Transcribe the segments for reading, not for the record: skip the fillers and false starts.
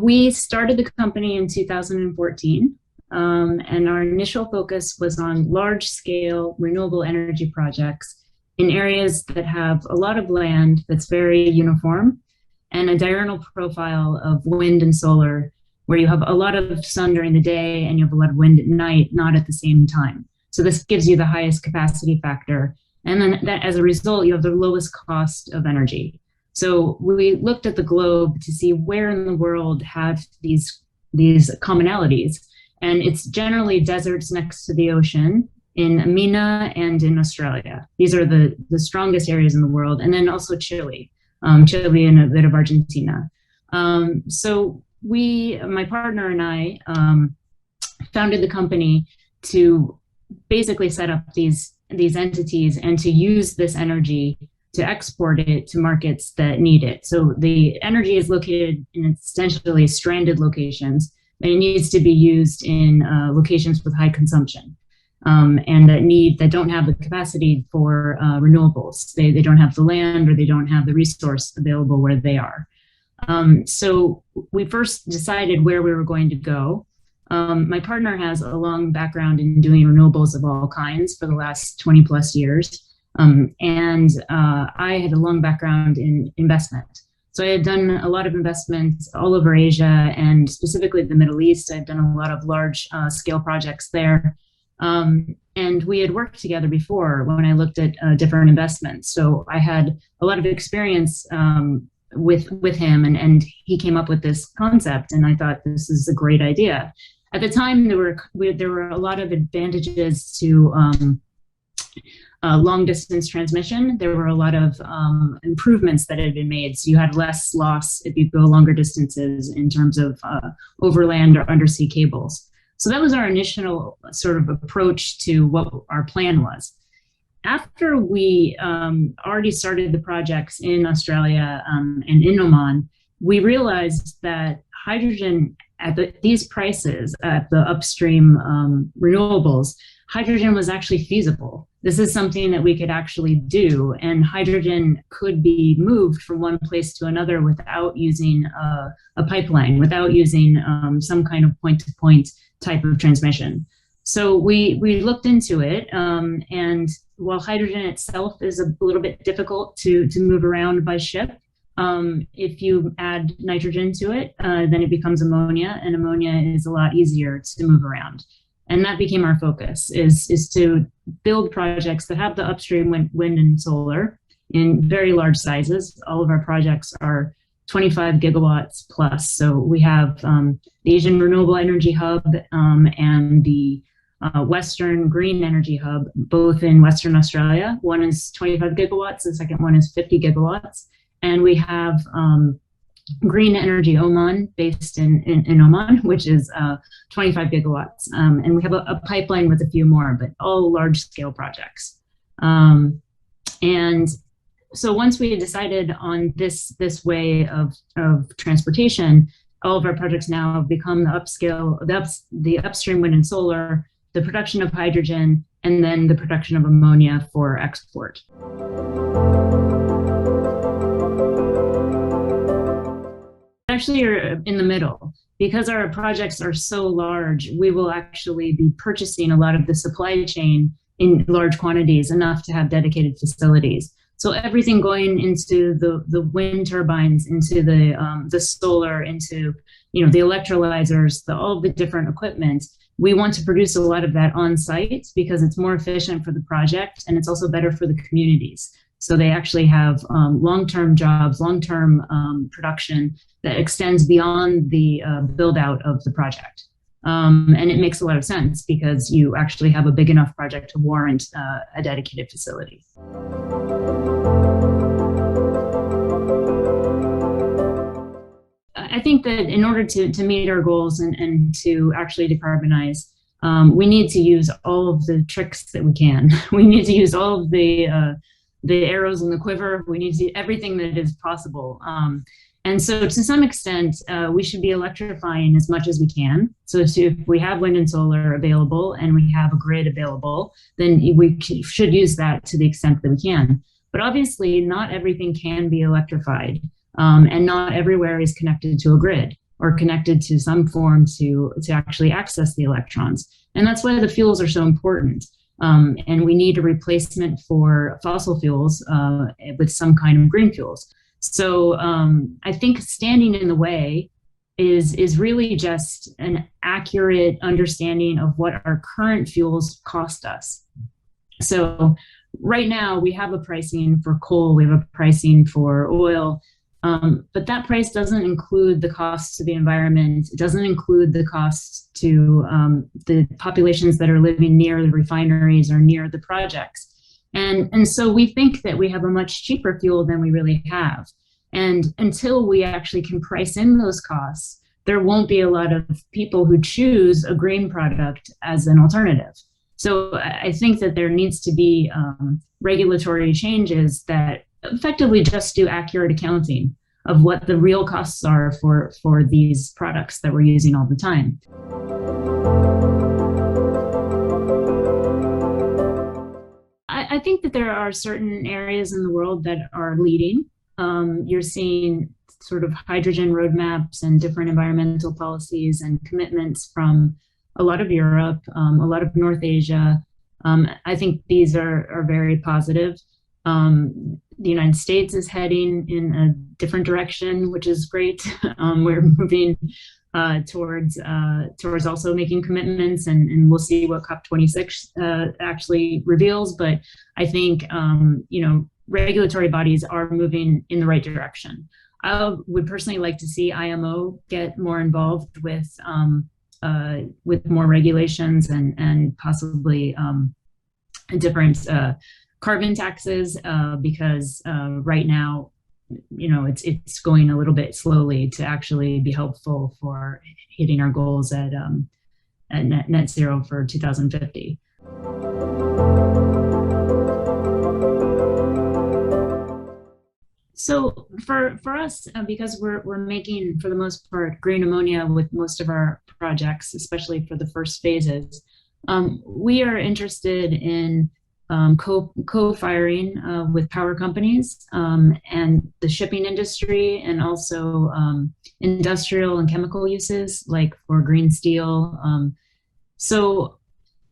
We started the company in 2014, and our initial focus was on large-scale renewable energy projects in areas that have a lot of land that's very uniform and a diurnal profile of wind and solar, where you have a lot of sun during the day and you have a lot of wind at night, not at the same time. So this gives you the highest capacity factor. And then that, as a result, you have the lowest cost of energy. So we looked at the globe to see where in the world have these commonalities. And it's generally deserts next to the ocean in MENA and in Australia. These are the strongest areas in the world. And then also Chile and a bit of Argentina. So my partner and I founded the company to basically set up these entities and to use this energy to export it to markets that need it. So the energy is located in essentially stranded locations, and it needs to be used in locations with high consumption and that don't have the capacity for renewables. They don't have the land, or they don't have the resource available where they are. So we first decided where we were going to go. My partner has a long background in doing renewables of all kinds for the last 20 plus years. And I had a long background in investment. So I had done a lot of investments all over Asia and specifically the Middle East. I've done a lot of large scale projects there. And we had worked together before when I looked at different investments. So I had a lot of experience with him, and he came up with this concept, and I thought this is a great idea. At the time, there were a lot of advantages to long distance transmission. There were a lot of improvements that had been made. So you had less loss if you go longer distances in terms of overland or undersea cables. So that was our initial sort of approach to what our plan was. After we already started the projects in Australia and in Oman, we realized that hydrogen at these prices, at the upstream renewables, hydrogen was actually feasible. This is something that we could actually do, and hydrogen could be moved from one place to another without using a pipeline, without using some kind of point-to-point type of transmission. So we looked into it, and while hydrogen itself is a little bit difficult to move around by ship, if you add nitrogen to it, then it becomes ammonia, and ammonia is a lot easier to move around. And that became our focus, is to build projects that have the upstream wind and solar in very large sizes. All of our projects are 25 gigawatts plus. So we have the Asian Renewable Energy Hub and the Western Green Energy Hub, both in Western Australia. One is 25 gigawatts, the second one is 50 gigawatts. And we have Green Energy Oman, based in Oman, which is 25 gigawatts. And we have a pipeline with a few more, but all large scale projects. And so once we decided on this way of transportation, all of our projects now have become the upstream wind and solar, the production of hydrogen, and then the production of ammonia for export. Actually are in the middle. Because our projects are so large, we will actually be purchasing a lot of the supply chain in large quantities, enough to have dedicated facilities. So everything going into the wind turbines, into the solar, into the electrolyzers, all of the different equipment, we want to produce a lot of that on site because it's more efficient for the project, and it's also better for the communities. So they actually have long-term jobs, long-term production that extends beyond the build out of the project. And it makes a lot of sense because you actually have a big enough project to warrant a dedicated facility. I think that in order to meet our goals and to actually decarbonize, we need to use all of the tricks that we can. We need to use all of the arrows in the quiver. We need to do everything that is possible. And so to some extent, we should be electrifying as much as we can. So if we have wind and solar available and we have a grid available, then we should use that to the extent that we can. But obviously not everything can be electrified, and not everywhere is connected to a grid. or connected to some form to actually access the electrons. And that's why the fuels are so important. And we need a replacement for fossil fuels with some kind of green fuels. So I think standing in the way is really just an accurate understanding of what our current fuels cost us. So right now we have a pricing for coal, we have a pricing for oil, but that price doesn't include the costs to the environment. It doesn't include the costs to the populations that are living near the refineries or near the projects. And so we think that we have a much cheaper fuel than we really have. And until we actually can price in those costs, there won't be a lot of people who choose a green product as an alternative. So I think that there needs to be regulatory changes that effectively just do accurate accounting of what the real costs are for these products that we're using all the time. I think that there are certain areas in the world that are leading. You're seeing sort of hydrogen roadmaps and different environmental policies and commitments from a lot of Europe, a lot of North Asia. I think these are very positive. The United States is heading in a different direction, which is great. We're moving towards also making commitments, and we'll see what COP26 actually reveals. But I think regulatory bodies are moving in the right direction. I would personally like to see IMO get more involved with more regulations and possibly different carbon taxes, because right now, it's going a little bit slowly to actually be helpful for hitting our goals at net zero for 2050. So for us, because we're making, for the most part, green ammonia with most of our projects, especially for the first phases, we are interested in co-firing with power companies and the shipping industry, and also industrial and chemical uses, like for green steel. So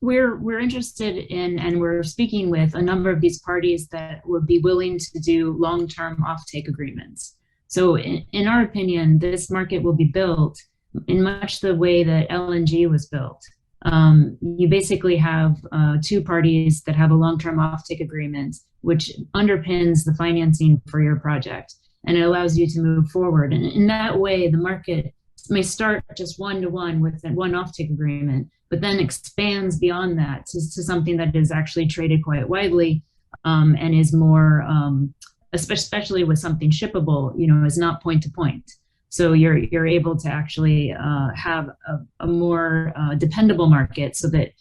we're interested in, and we're speaking with a number of these parties that would be willing to do long-term offtake agreements. So in our opinion, this market will be built in much the way that LNG was built. You basically have two parties that have a long-term offtake agreement, which underpins the financing for your project, and it allows you to move forward. And in that way, the market may start just one-to-one with one offtake agreement, but then expands beyond that to something that is actually traded quite widely, and is more, especially with something shippable, is not point-to-point. So you're able to actually have a more dependable market, so that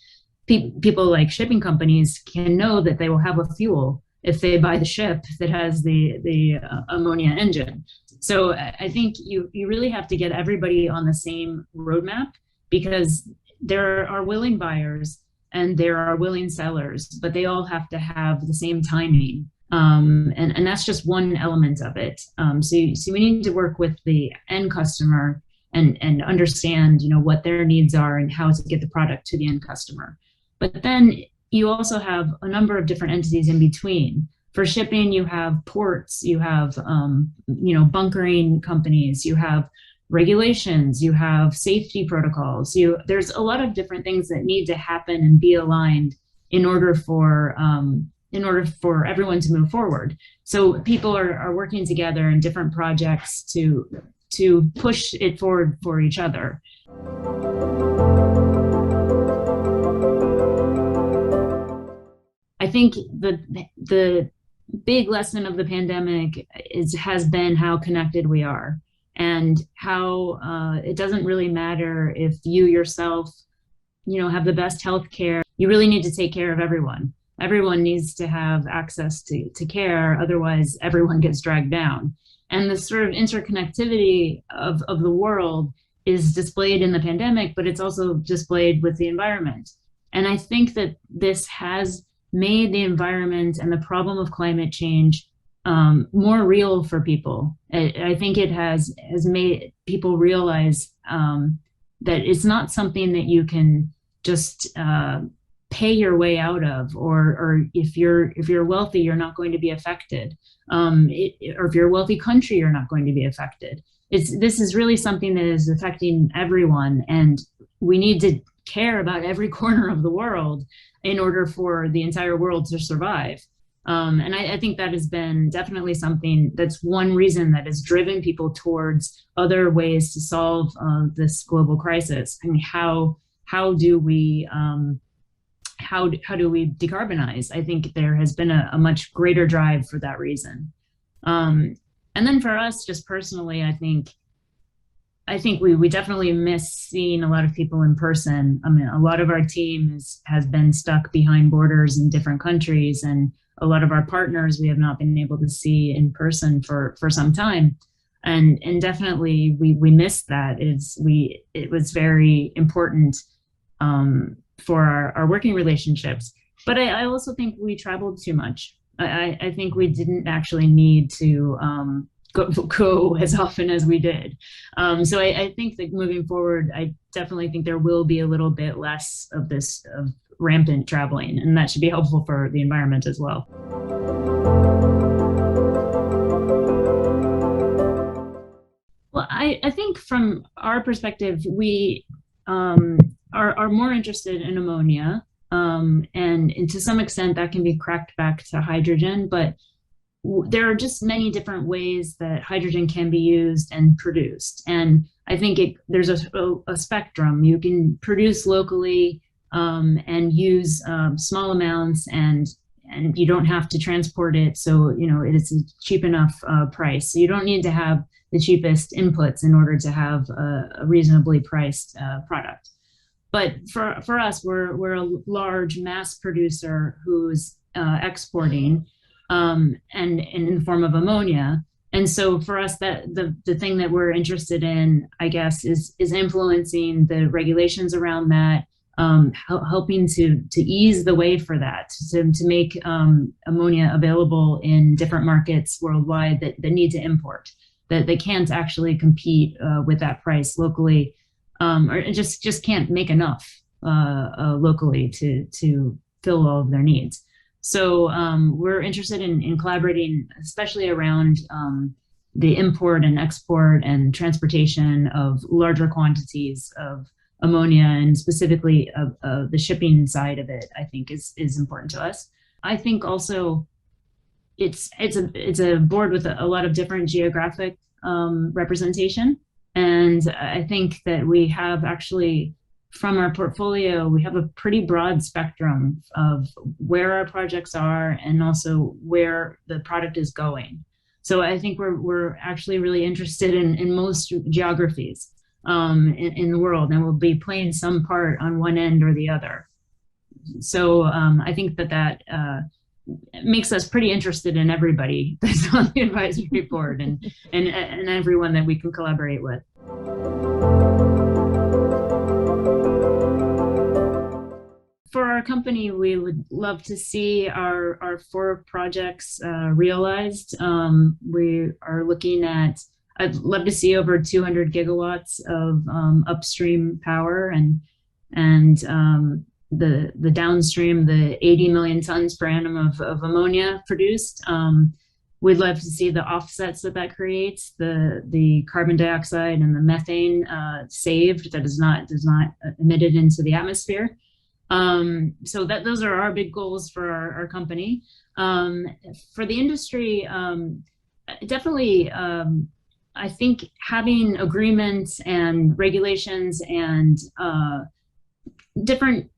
people like shipping companies can know that they will have a fuel if they buy the ship that has the ammonia engine. So I think you really have to get everybody on the same roadmap, because there are willing buyers and there are willing sellers, but they all have to have the same timing. And that's just one element of it. So we need to work with the end customer and understand, what their needs are and how to get the product to the end customer. But then you also have a number of different entities in between. For shipping, you have ports, you have, bunkering companies, you have regulations, you have safety protocols. There's a lot of different things that need to happen and be aligned in order for everyone to move forward. So people are working together in different projects to push it forward for each other. I think the big lesson of the pandemic has been how connected we are, and how it doesn't really matter if you yourself, have the best health care. You really need to take care of everyone. Everyone needs to have access to care, otherwise everyone gets dragged down. And the sort of interconnectivity of the world is displayed in the pandemic, but it's also displayed with the environment. And I think that this has made the environment and the problem of climate change more real for people. I think it has made people realize that it's not something that you can just pay your way out of, or if you're wealthy, you're not going to be affected, or if you're a wealthy country, you're not going to be affected. This is really something that is affecting everyone, and we need to care about every corner of the world in order for the entire world to survive. And I think that has been definitely something that's one reason that has driven people towards other ways to solve this global crisis. I mean, how do we how do we decarbonize? I think there has been a much greater drive for that reason. And then for us, just personally, I think we definitely miss seeing a lot of people in person. I mean, a lot of our team has been stuck behind borders in different countries, and a lot of our partners we have not been able to see in person for some time. And definitely we missed that. It was very important for our working relationships. But I also think we traveled too much. I think we didn't actually need to go as often as we did. So I think that moving forward, I definitely think there will be a little bit less of this of rampant traveling, and that should be helpful for the environment as well. Well, I think from our perspective, we are more interested in ammonia, and to some extent that can be cracked back to hydrogen, but there are just many different ways that hydrogen can be used and produced. And I think there's a spectrum. You can produce locally and use small amounts, and you don't have to transport it. So, it is a cheap enough price. So you don't need to have the cheapest inputs in order to have a reasonably priced product. But for us, we're a large mass producer who's exporting, and in the form of ammonia. And so for us, that the thing that we're interested in, I guess, is influencing the regulations around that, helping to ease the way for that, to make ammonia available in different markets worldwide that need to import, that they can't actually compete with that price locally, or just can't make enough locally to fill all of their needs. So we're interested in collaborating, especially around the import and export and transportation of larger quantities of ammonia, and specifically the shipping side of it, I think is important to us. I think also it's a board with a lot of different geographic representation. And I think that we have actually, from our portfolio, we have a pretty broad spectrum of where our projects are and also where the product is going. So I think we're actually really interested in most geographies in the world, and we'll be playing some part on one end or the other. So I think that makes us pretty interested in everybody that's on the advisory board, and everyone that we can collaborate with. For our company, we would love to see our 4 projects realized. We are looking at, I'd love to see over 200 gigawatts of upstream power, and the downstream, the 80 million tons per annum of ammonia produced. We'd love to see the offsets that creates, the carbon dioxide and the methane saved, that is not emitted into the atmosphere. So those are our big goals for our company. For the industry, definitely, I think having agreements and regulations and different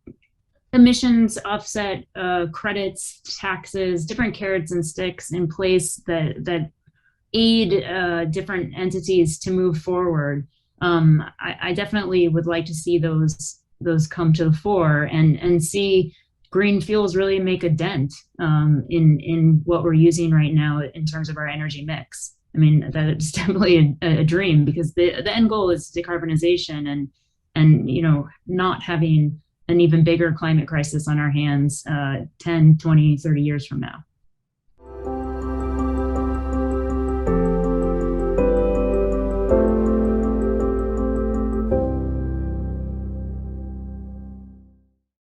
emissions offset credits, taxes, different carrots and sticks in place that aid different entities to move forward. I definitely would like to see those come to the fore, and see green fuels really make a dent in what we're using right now in terms of our energy mix. I mean, that's definitely a dream, because the end goal is decarbonization, and not having an even bigger climate crisis on our hands 10, 20, 30 years from now.